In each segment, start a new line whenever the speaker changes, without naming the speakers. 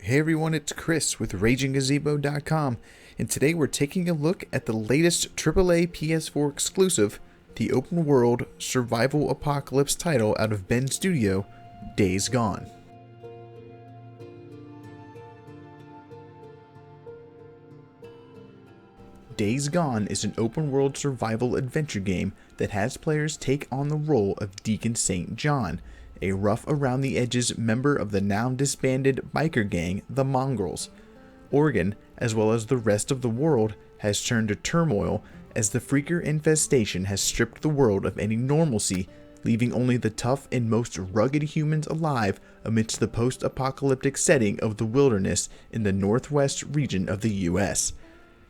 Hey everyone, it's Chris with RagingGazebo.com, and today we're taking a look at the latest AAA PS4 exclusive, the open world survival apocalypse title out of Bend Studio, Days Gone. Days Gone is an open world survival adventure game that has players take on the role of Deacon St. John, a rough around the edges member of the now disbanded biker gang, the Mongrels. Oregon, as well as the rest of the world, has turned to turmoil as the freaker infestation has stripped the world of any normalcy, leaving only the tough and most rugged humans alive amidst the post-apocalyptic setting of the wilderness in the northwest region of the US.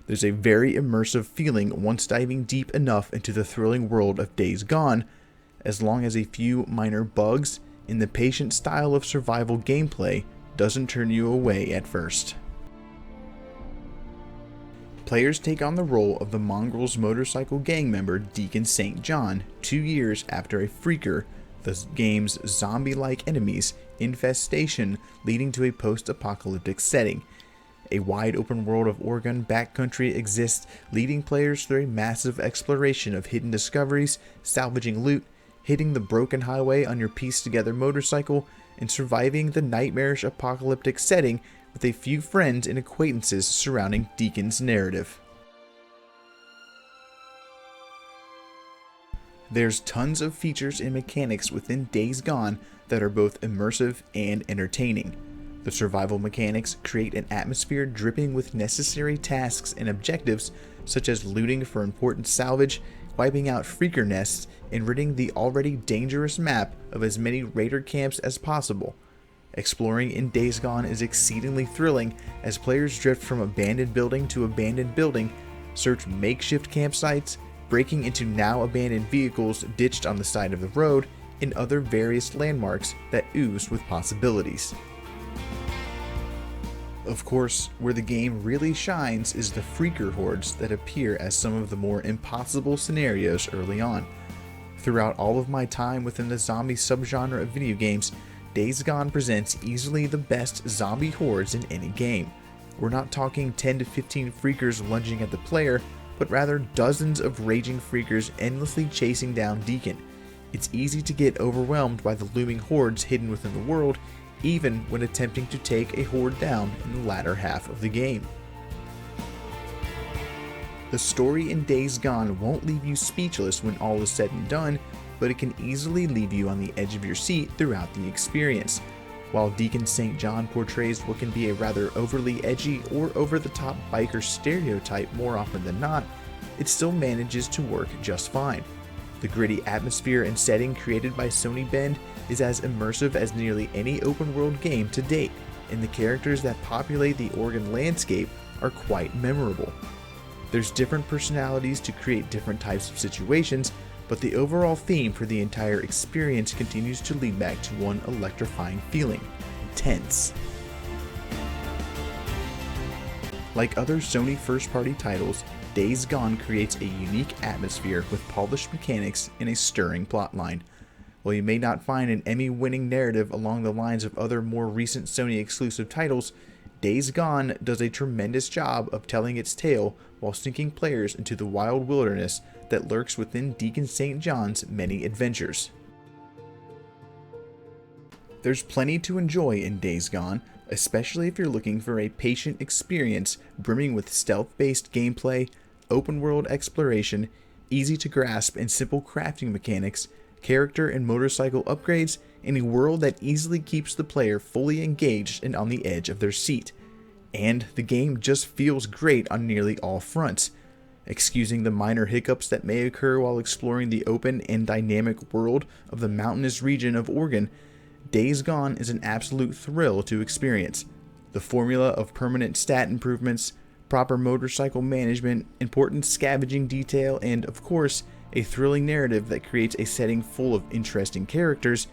There's a very immersive feeling once diving deep enough into the thrilling world of Days Gone, as long as a few minor bugs in the patient style of survival gameplay doesn't turn you away at first. Players take on the role of the Mongrels motorcycle gang member Deacon St. John 2 years after a freaker, the game's zombie-like enemies, infestation leading to a post-apocalyptic setting. A wide open world of Oregon backcountry exists, leading players through a massive exploration of hidden discoveries, salvaging loot, hitting the broken highway on your pieced-together motorcycle, and surviving the nightmarish apocalyptic setting with a few friends and acquaintances surrounding Deacon's narrative. There's tons of features and mechanics within Days Gone that are both immersive and entertaining. The survival mechanics create an atmosphere dripping with necessary tasks and objectives, such as looting for important salvage, wiping out freaker nests, and ridding the already dangerous map of as many raider camps as possible. Exploring in Days Gone is exceedingly thrilling as players drift from abandoned building to abandoned building, search makeshift campsites, breaking into now abandoned vehicles ditched on the side of the road, and other various landmarks that ooze with possibilities. Of course, where the game really shines is the freaker hordes that appear as some of the more impossible scenarios early on. Throughout all of my time within the zombie subgenre of video games, Days Gone presents easily the best zombie hordes in any game. We're not talking 10 to 15 freakers lunging at the player, but rather dozens of raging freakers endlessly chasing down Deacon. It's easy to get overwhelmed by the looming hordes hidden within the world, even when attempting to take a horde down in the latter half of the game. The story in Days Gone won't leave you speechless when all is said and done, but it can easily leave you on the edge of your seat throughout the experience. While Deacon St. John portrays what can be a rather overly edgy or over-the-top biker stereotype more often than not, it still manages to work just fine. The gritty atmosphere and setting created by Sony Bend is as immersive as nearly any open-world game to date, and the characters that populate the Oregon landscape are quite memorable. There's different personalities to create different types of situations, but the overall theme for the entire experience continues to lead back to one electrifying feeling: tense. Like other Sony first-party titles, Days Gone creates a unique atmosphere with polished mechanics and a stirring plotline. While you may not find an Emmy-winning narrative along the lines of other more recent Sony-exclusive titles, Days Gone does a tremendous job of telling its tale while sinking players into the wild wilderness that lurks within Deacon St. John's many adventures. There's plenty to enjoy in Days Gone, especially if you're looking for a patient experience brimming with stealth-based gameplay, open-world exploration, easy-to-grasp and simple crafting mechanics, character and motorcycle upgrades, and a world that easily keeps the player fully engaged and on the edge of their seat. And the game just feels great on nearly all fronts. Excusing the minor hiccups that may occur while exploring the open and dynamic world of the mountainous region of Oregon, Days Gone is an absolute thrill to experience. The formula of permanent stat improvements, proper motorcycle management, important scavenging detail, and of course, a thrilling narrative that creates a setting full of interesting characters,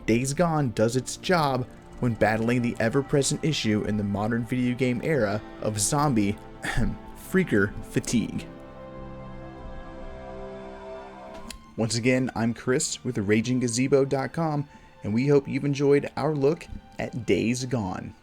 Days Gone does its job when battling the ever-present issue in the modern video game era of zombie freaker fatigue. Once again, I'm Chris with RagingGazebo.com, and we hope you've enjoyed our look at Days Gone.